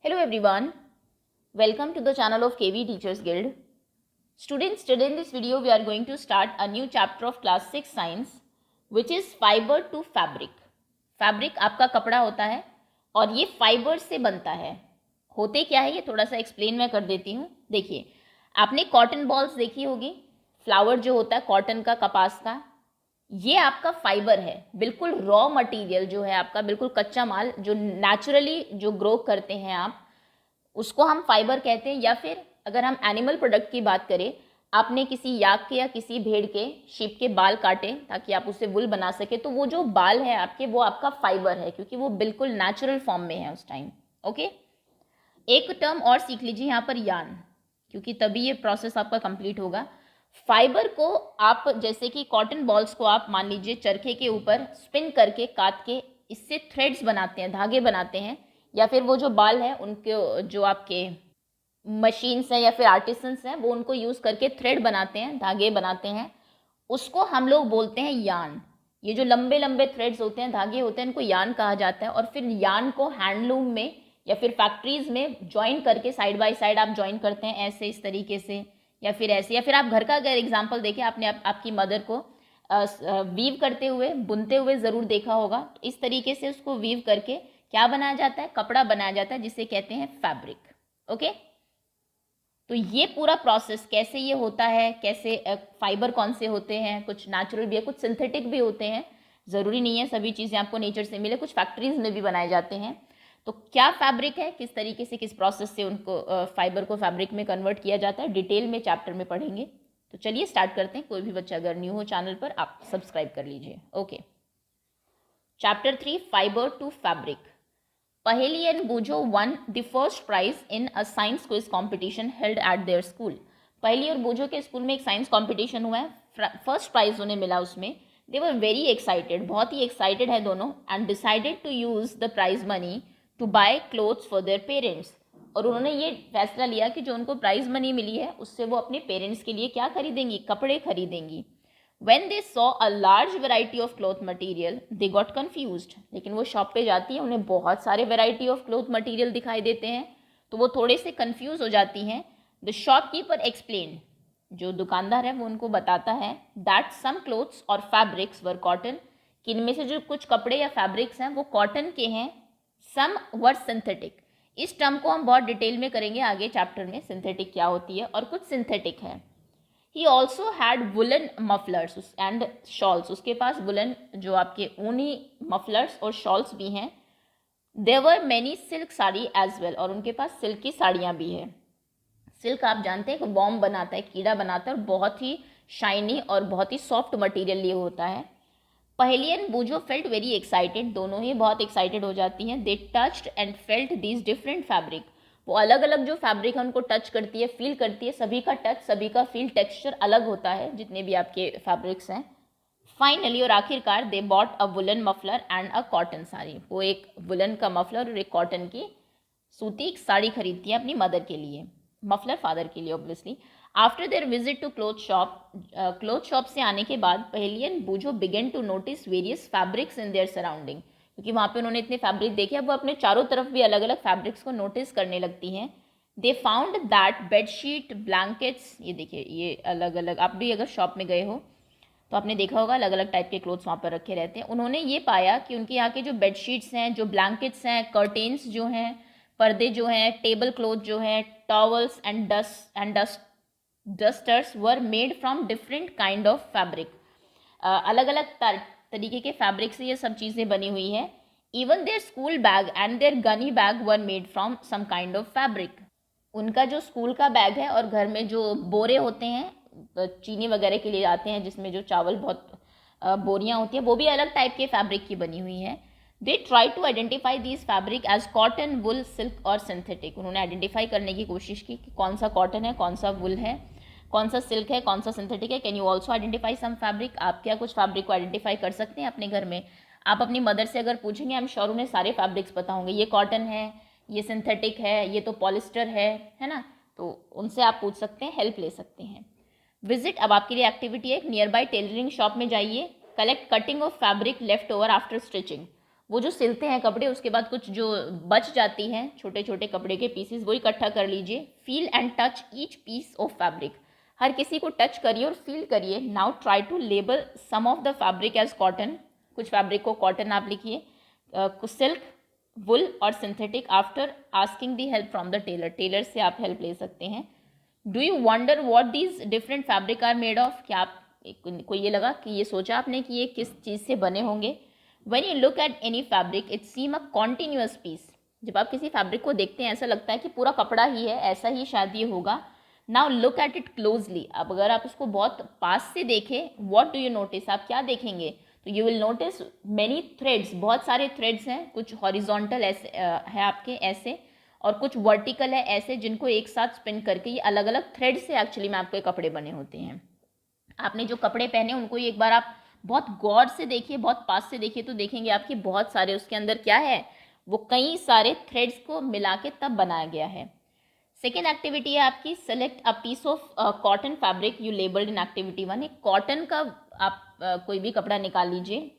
Hello everyone, welcome to the channel of KV Teachers Guild. Students, today in this video we are going to start a new chapter of class 6 science which is fiber to fabric. Fabric आपका कपड़ा होता है और ये fibre से बनता है. होते क्या है ये थोड़ा सा एक्सप्लेन मैं कर देती हूँ. देखिए, आपने कॉटन बॉल्स देखी होगी, फ्लावर जो होता है कॉटन का, कपास का, ये आपका फाइबर है. बिल्कुल रॉ मटेरियल जो है आपका, बिल्कुल कच्चा माल जो नेचुरली जो ग्रो करते हैं आप, उसको हम फाइबर कहते हैं. या फिर अगर हम एनिमल प्रोडक्ट की बात करें, आपने किसी याक के या किसी भेड़ के, शीप के बाल काटे ताकि आप उससे वुल बना सके, तो वो जो बाल है आपके वो आपका फाइबर है, क्योंकि वो बिल्कुल नेचुरल फॉर्म में है उस टाइम. ओके, एक टर्म और सीख लीजिए यहाँ पर, यार्न, क्योंकि तभी ये प्रोसेस आपका कंप्लीट होगा. फाइबर को आप जैसे कि कॉटन बॉल्स को आप मान लीजिए चरखे के ऊपर स्पिन करके काट के इससे थ्रेड्स बनाते हैं, धागे बनाते हैं. या फिर वो जो बाल है उनके जो आपके मशीन्स हैं या फिर आर्टिसंस हैं वो उनको यूज़ करके थ्रेड बनाते हैं, धागे बनाते हैं. उसको हम लोग बोलते हैं यार्न. ये जो लंबे लंबे थ्रेड्स होते हैं, धागे होते हैं, इनको यार्न कहा जाता है. और फिर यार्न को हैंडलूम में या फिर फैक्ट्रीज में ज्वाइन करके साइड बाय साइड आप ज्वाइन करते हैं, ऐसे इस तरीके से, या फिर ऐसे. या फिर आप घर का अगर एग्जाम्पल देखें, आपने आपकी मदर को वीव करते हुए, बुनते हुए ज़रूर देखा होगा. तो इस तरीके से उसको वीव करके क्या बनाया जाता है, कपड़ा बनाया जाता है, जिसे कहते हैं फैब्रिक. ओके, तो ये पूरा प्रोसेस कैसे ये होता है, कैसे फाइबर कौन से होते हैं, कुछ नेचुरल भी है, कुछ सिंथेटिक भी होते हैं. ज़रूरी नहीं है सभी चीज़ें आपको नेचर से मिले, कुछ फैक्ट्रीज में भी बनाए जाते हैं. तो क्या फैब्रिक है, किस तरीके से, किस प्रोसेस से उनको फाइबर को फैब्रिक में कन्वर्ट किया जाता है, डिटेल में चैप्टर में पढ़ेंगे. तो चलिए स्टार्ट करते हैं. कोई भी बच्चा अगर न्यू हो चैनल पर, आप सब्सक्राइब कर लीजिए. Okay, chapter 3, fibre to fabric. Paheli and Bujo won the first prize in a science quiz competition held at their school. पहेली और बूझो के स्कूल में एक साइंस कंपटीशन हुआ है, फर्स्ट प्राइज उन्हें मिला उसमें. दे वर वेरी एक्साइटेड, बहुत ही एक्साइटेड है दोनों. And decided to use the prize money to buy clothes for their parents. और उन्होंने ये फैसला लिया कि जो उनको प्राइज मनी मिली है उससे वो अपने पेरेंट्स के लिए क्या खरीदेंगी, कपड़े खरीदेंगी. When they saw a large variety of cloth material, they got confused. लेकिन वो शॉप पे जाती है, उन्हें बहुत सारे variety of cloth material दिखाई देते हैं, तो वो थोड़े से confuse हो जाती हैं. The shopkeeper explained, जो दुकानदार है वो उनको बताता है, that some clothes और fabrics were cotton, कि इनमें से जो कुछ कपड़े या fabrics हैं वो कॉटन के हैं. some were synthetic. इस टर्म को हम बहुत डिटेल में करेंगे आगे चैप्टर में, सिंथेटिक क्या होती है, और कुछ सिंथेटिक है. He also had woolen mufflers and shawls. उसके पास वुलन जो आपके ऊनी मफलर्स और शॉल्स भी हैं. There were many silk sari as well. और उनके पास सिल्क की साड़ियाँ भी हैं. सिल्क आप जानते हैं कि वॉर्म बनाता है, कीड़ा बनाता है, और बहुत ही शाइनी और बहुत ही सॉफ्ट मटेरियल ये होता है. Paheli and Boojho felt very excited, दोनों ही बहुत एक्साइटेड हो जाती हैं. They touched and felt these different fabric. वो अलग अलग जो फैब्रिक है उनको टच करती है, फील करती है. सभी का टच, सभी का फील, टेक्सचर अलग होता है जितने भी आपके फैब्रिक्स हैं. फाइनली, और आखिरकार, they bought a woollen muffler and a cotton sari. वो एक वुलन का मफलर और एक कॉटन की सूती साड़ी खरीदती है अपनी मदर के लिए, मफलर फादर के लिए obviously. After their visit to cloth shop से आने के बाद Paheli and Boojho began to notice various fabrics in their surrounding. क्योंकि वहाँ पे उन्होंने इतने फैब्रिक देखे, अब वो अपने चारों तरफ भी अलग अलग फैब्रिक्स को नोटिस करने लगती हैं. They found that bedsheet, blankets, ये देखिए ये अलग अलग, आप भी अगर शॉप में गए हो तो आपने देखा होगा अलग अलग टाइप के क्लोथ्स वहाँ पर रखे रहते हैं. उन्होंने ये पाया कि उनके यहाँ के जो बेडशीट्स हैं, जो ब्लैंकेट्स हैं, कर्टेन्स जो हैं, पर्दे जो हैं, टेबल क्लॉथ जो हैं, towels and dusters were made from different kind of fabric. अलग अलग तरीके के फैब्रिक से ये सब चीज़ें बनी हुई हैं. Even their school bag and their gunny bag were made from some kind of fabric. उनका जो स्कूल का बैग है और घर में जो बोरे होते हैं, चीनी वगैरह के लिए आते हैं जिसमें जो चावल, बहुत बोरियां होती हैं, वो भी अलग टाइप के फैब्रिक की बनी हुई हैं. They try to identify these fabric as cotton, wool, silk और सिंथेटिक. उन्होंने आइडेंटिफाई करने की कोशिश की कि कौन सा कॉटन है, कौन सा वुल है, कौन सा सिल्क है, कौन सा सिंथेटिक है. Can you also identify some fabric. आप क्या कुछ फैब्रिक को आइडेंटिफाई कर सकते हैं अपने घर में? आप अपनी मदर से अगर पूछेंगे, आई एम श्योर उन्हें सारे फैब्रिक्स पता होंगे. ये कॉटन है, ये सिंथेटिक है, ये तो पॉलिस्टर है ना. तो उनसे आप पूछ सकते हैं, हेल्प ले सकते हैं. विजिट, अब आपके लिए एक्टिविटी है. नियर बाय टेलरिंग शॉप में जाइए. Collect cutting of fabric left over after stitching. वो जो सिलते हैं कपड़े, उसके बाद कुछ जो बच जाती हैं छोटे छोटे कपड़े के पीसेस, वो इकट्ठा कर लीजिए। Feel and touch each piece of fabric, हर किसी को टच करिए और फील करिए। Now try to label some of the fabric as cotton, कुछ फैब्रिक को कॉटन आप लिखिए, कुछ सिल्क, वुल और synthetic. After asking the help from the tailor, tailor से आप हेल्प ले सकते हैं। Do you wonder what these different fabric are made of, क्या आप को ये लगा कि ये सोचा आपने कि ये किस चीज़ से बने होंगे। When you look at any fabric, it seem a continuous piece. जब आप किसी फैब्रिक को देखते हैं ऐसा लगता है कि पूरा कपड़ा ही है, ऐसा ही शायद ये होगा। Now look at it closely. अब अगर आप उसको बहुत पास से देखें, what do you notice? आप क्या देखेंगे? तो you will notice many threads, बहुत सारे threads हैं, कुछ horizontal ऐसे है आपके ऐसे, और कुछ वर्टिकल है ऐसे, जिनको एक साथ स्पिन करके ये अलग अलग थ्रेड से एक्चुअली में आपके कपड़े बने होते हैं। आपने जो कपड़े पहने उनको एक बार आप बहुत गौर से देखिए, बहुत पास से देखिए, तो देखेंगे आपके बहुत सारे उसके अंदर क्या है, वो कई सारे थ्रेड्स को मिला के तब बनाया गया है। सेकेंड एक्टिविटी है आपकी, select a piece of cotton fabric you labelled in activity 1। एक कॉटन का आप कोई भी कपड़ा निकाल लीजिए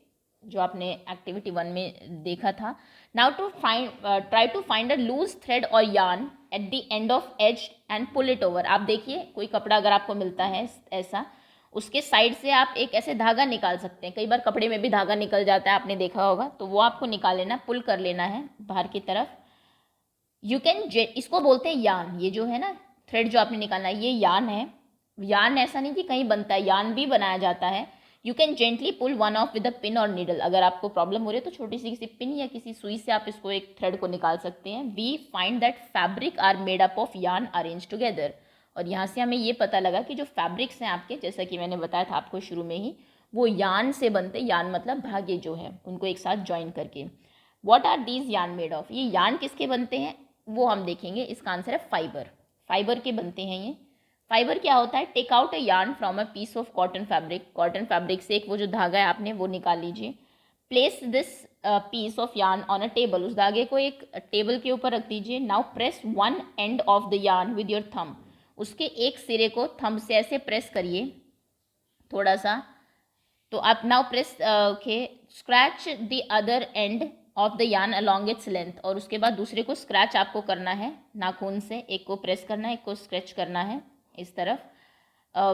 जो आपने एक्टिविटी 1 में देखा था। Now to find try to find a loose thread और yarn at the end of edge and pull it over. आप देखिए कोई कपड़ा अगर आपको मिलता है ऐसा, उसके साइड से आप एक ऐसे धागा निकाल सकते हैं। कई बार कपड़े में भी धागा निकल जाता है, आपने देखा होगा, तो वो आपको निकाल लेना, पुल कर लेना है बाहर की तरफ। यू कैन इसको बोलते हैं यान, ये जो है ना थ्रेड जो आपने निकालना है ये यान है। यान ऐसा नहीं कि कहीं बनता है, यान भी बनाया जाता है। You can gently pull one of with a pin और नीडल, अगर आपको प्रॉब्लम हो रही है तो छोटी सी किसी पिन या किसी सुई से आप इसको एक थ्रेड को निकाल सकते हैं। We find that fabric are made up of yarn arrange together, और यहाँ से हमें ये पता लगा कि जो फैब्रिक्स हैं आपके, जैसा कि मैंने बताया था आपको शुरू में ही, वो यान से बनते। यान मतलब धागे जो है उनको एक साथ ज्वाइन करके। व्हाट आर दीज यान मेड ऑफ, ये यान किसके बनते हैं वो हम देखेंगे। इसका आंसर है फाइबर, फाइबर के बनते हैं ये। फाइबर क्या होता है, take out a yarn from a piece of cotton fabric, cotton fabric से एक वो जो धागा है आपने वो निकाल लीजिए। Place this piece of yarn on a table, उस धागे को एक टेबल के ऊपर रख दीजिए। Now press one end of the yarn with your thumb, उसके एक सिरे को थंब से ऐसे प्रेस करिए थोड़ा सा। तो आप now press okay, scratch the other and of the yarn along its length, और उसके बाद दूसरे को स्क्रैच आपको करना है नाखून से, एक को प्रेस करना है, एक को स्क्रैच करना है इस तरफ।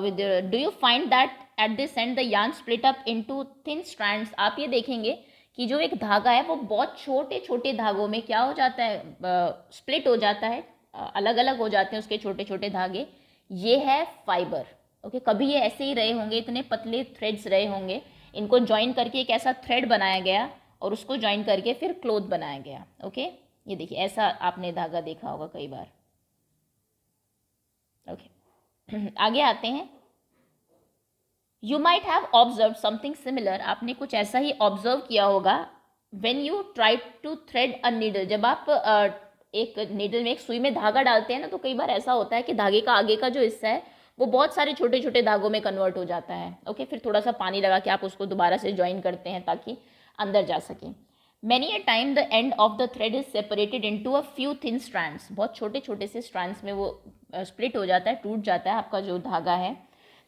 With do you find that at this and the yarn split up into thin strands, आप ये देखेंगे कि जो एक धागा है वो बहुत छोटे छोटे धागों में क्या हो जाता है, स्प्लिट हो जाता है, अलग अलग हो जाते हैं उसके छोटे छोटे धागे। ये है फाइबर। ओके, कभी ये ऐसे ही रहे होंगे, इतने पतले थ्रेड्स रहे होंगे, इनको ज्वाइन करके एक ऐसा थ्रेड बनाया गया और उसको ज्वाइन करके फिर क्लोथ बनाया गया। ओके, ये देखिए ऐसा आपने धागा देखा होगा कई बार। ओके आगे आते हैं। You might have observe something similar, आपने कुछ ऐसा ही ऑब्जर्व किया होगा। When you try to thread a needle, जब आप एक नीडल में, एक सुई में धागा डालते हैं ना, तो कई बार ऐसा होता है कि धागे का आगे का जो हिस्सा है वो बहुत सारे छोटे छोटे धागों में कन्वर्ट हो जाता है। ओके, फिर थोड़ा सा पानी लगा के आप उसको दोबारा से ज्वाइन करते हैं ताकि अंदर जा सके। Many a time the end of the thread is separated into a few thin strands, बहुत छोटे छोटे से स्ट्रैंड्स में वो स्प्लिट हो जाता है, टूट जाता है आपका जो धागा है।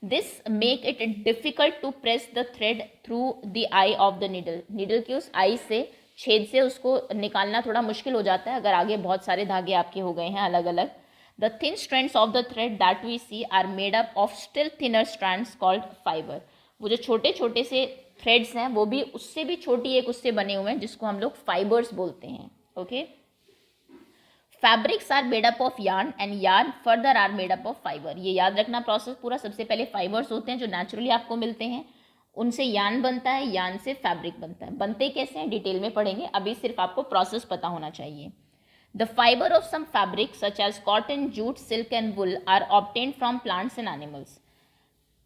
This make it difficult to press the thread through the eye of the needle, needle की उस आई से, छेद से उसको निकालना थोड़ा मुश्किल हो जाता है अगर आगे बहुत सारे धागे आपके हो गए हैं अलग अलग। The thin strands of the thread that we see are made up of still thinner strands called fibre, वो जो छोटे छोटे से थ्रेड्स हैं वो भी उससे भी छोटी एक उससे बने हुए हैं जिसको हम लोग फाइबर्स बोलते हैं। Okay, fabrics are made up of yarn and yarn further are made up of fibre, ये याद रखना प्रोसेस पूरा। सबसे पहले फाइबर्स होते हैं जो नेचुरली आपको मिलते हैं, उनसे यार्न बनता है, यार्न से फैब्रिक बनता है। बनते कैसे हैं डिटेल में पढ़ेंगे, अभी सिर्फ आपको प्रोसेस पता होना चाहिए। The fibre of some fabric such as cotton, jute, silk and wool are obtained from plants and animals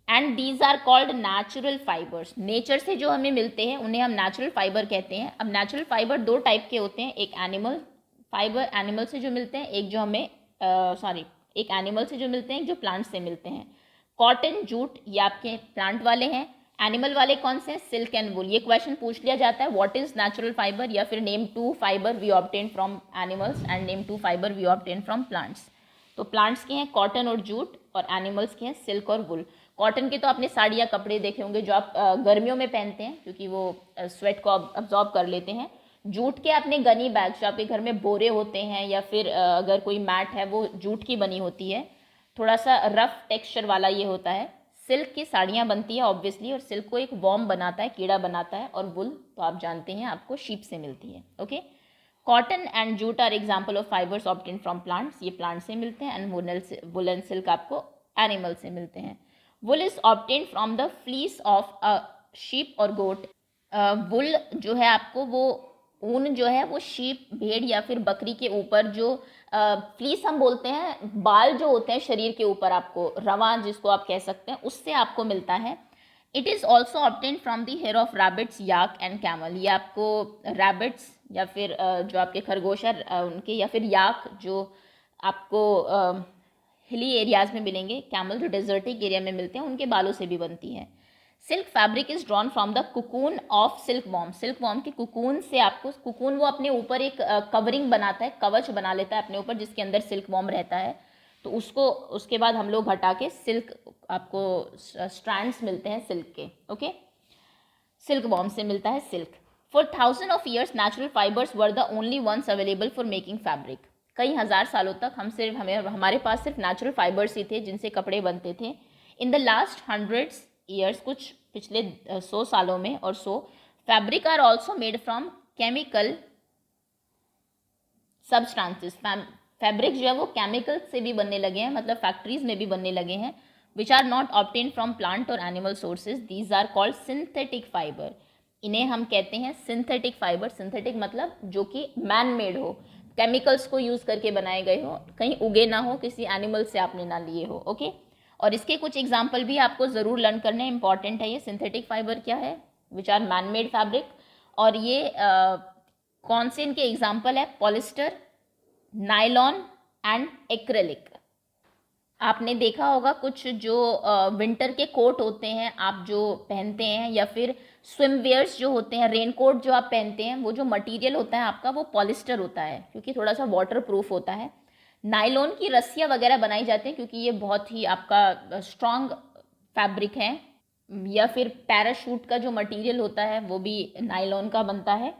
and these are called natural fibres, nature से जो हमें मिलते हैं उन्हें हम नेचुरल फाइबर कहते हैं। अब नेचुरल फाइबर दो टाइप के होते हैं, एक एनिमल फाइबर, एनिमल से जो मिलते हैं, एक जो हमें एक एनिमल से जो मिलते हैं, एक जो प्लांट से मिलते हैं। कॉटन, जूट ये आपके प्लांट वाले हैं, एनिमल वाले कौन से हैं, सिल्क एंड वुल। ये क्वेश्चन पूछ लिया जाता है व्हाट इज नेचुरल फाइबर, या फिर name two fibre we obtain from animals and name two fibre we obtain from plants. तो प्लांट्स के हैं कॉटन और जूट, और एनिमल्स के हैं सिल्क और वुल। कॉटन के तो आपने साड़ी या कपड़े देखे होंगे जो आप गर्मियों में पहनते हैं क्योंकि वो स्वेट को अब्जॉर्ब कर लेते हैं। जूट के अपने गनी बैग जो आपके घर में बोरे होते हैं, या फिर अगर कोई मैट है वो जूट की बनी होती है, थोड़ा सा रफ टेक्सचर वाला ये होता है। सिल्क की साड़ियाँ बनती है ऑब्वियसली, और सिल्क को एक वॉर्म बनाता है, कीड़ा बनाता है। और वुल तो आप जानते हैं आपको शीप से मिलती है। Okay, cotton and jute are example of fibres obtain from plants, ये प्लांट से मिलते हैं। एंड वुल एंड सिल्क आपको एनिमल से मिलते हैं। Wool is obtain from the fleece of a sheep और गोट। वुल जो है आपको, वो ऊन जो है वो शीप, भेड़ या फिर बकरी के ऊपर जो फ्लीस हम बोलते हैं, बाल जो होते हैं शरीर के ऊपर, आपको रवा जिसको आप कह सकते हैं, उससे आपको मिलता है। It is also obtain from the hair of rabbits, yak and camel. ये आपको रैबिट्स या फिर जो आपके खरगोश है उनके, या फिर याक जो आपको हिली एरियाज़ में मिलेंगे, कैमल जो डेजर्टिक एरिया में मिलते हैं, उनके बालों से भी बनती है। Silk fabric is drawn from the cocoon of silk worm. Silk worm के कुकून से आपको, कुकून वो अपने ऊपर एक कवरिंग बनाता है, कवच बना लेता है अपने ऊपर, जिसके अंदर सिल्क वॉर्म रहता है। तो उसको उसके बाद हम लोग हटा के सिल्क, आपको स्ट्रैंड्स मिलते हैं सिल्क के। ओके, सिल्क वॉर्म से मिलता है silk. For 1000 of years natural fibres were the only ones available for making fabric. कई हजार सालों तक हमारे पास सिर्फ नेचुरल फाइबर्स ही थे जिनसे कपड़े बनते थे। इन द लास्ट 100 ईयर्स, कुछ पिछले 100 सालों में और fabric are also made from chemical substances. Fabric जो है वो केमिकल से भी बनने लगे हैं, मतलब फैक्ट्रीज में भी बनने लगे हैं, which are not obtain from plant और animal sources. These are called synthetic fibre. इन्हें हम कहते हैं सिंथेटिक फाइबर। सिंथेटिक मतलब जो कि मैन मेड हो, केमिकल्स को यूज करके बनाए गए हो, कहीं उगे ना हो, किसी एनिमल से आपने ना लिए हो। ओके, और इसके कुछ एग्जाम्पल भी आपको ज़रूर लर्न करने इंपॉर्टेंट है। ये सिंथेटिक फाइबर क्या है, which are man made fabric. और ये कौन से इनके एग्जाम्पल है, पॉलिस्टर, नायलॉन एंड एक्रेलिक। आपने देखा होगा कुछ जो विंटर के कोट होते हैं आप जो पहनते हैं, या फिर स्विमवेयर्स जो होते हैं, रेनकोट जो आप पहनते हैं, वो जो मटेरियल होता है आपका वो पॉलिस्टर होता है, क्योंकि थोड़ा सा वाटर प्रूफ होता है। नायलॉन की रस्सियाँ वगैरह बनाई जाती हैं क्योंकि ये बहुत ही आपका स्ट्रॉन्ग फैब्रिक है। या फिर पैराशूट का जो मटेरियल होता है वो भी नायलॉन का बनता है।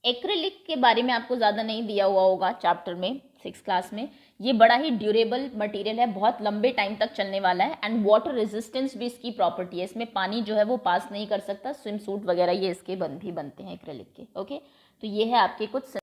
एक्रेलिक के बारे में आपको ज़्यादा नहीं दिया हुआ होगा चैप्टर में, 6th क्लास में। ये बड़ा ही ड्यूरेबल मटेरियल है, बहुत लंबे टाइम तक चलने वाला है। एंड वाटर रेजिस्टेंस भी इसकी प्रॉपर्टी है, इसमें पानी जो है वो पास नहीं कर सकता। स्विम सूट वगैरह ये इसके भी बनते हैं एक्रेलिक के। ओके, तो ये है आपके कुछ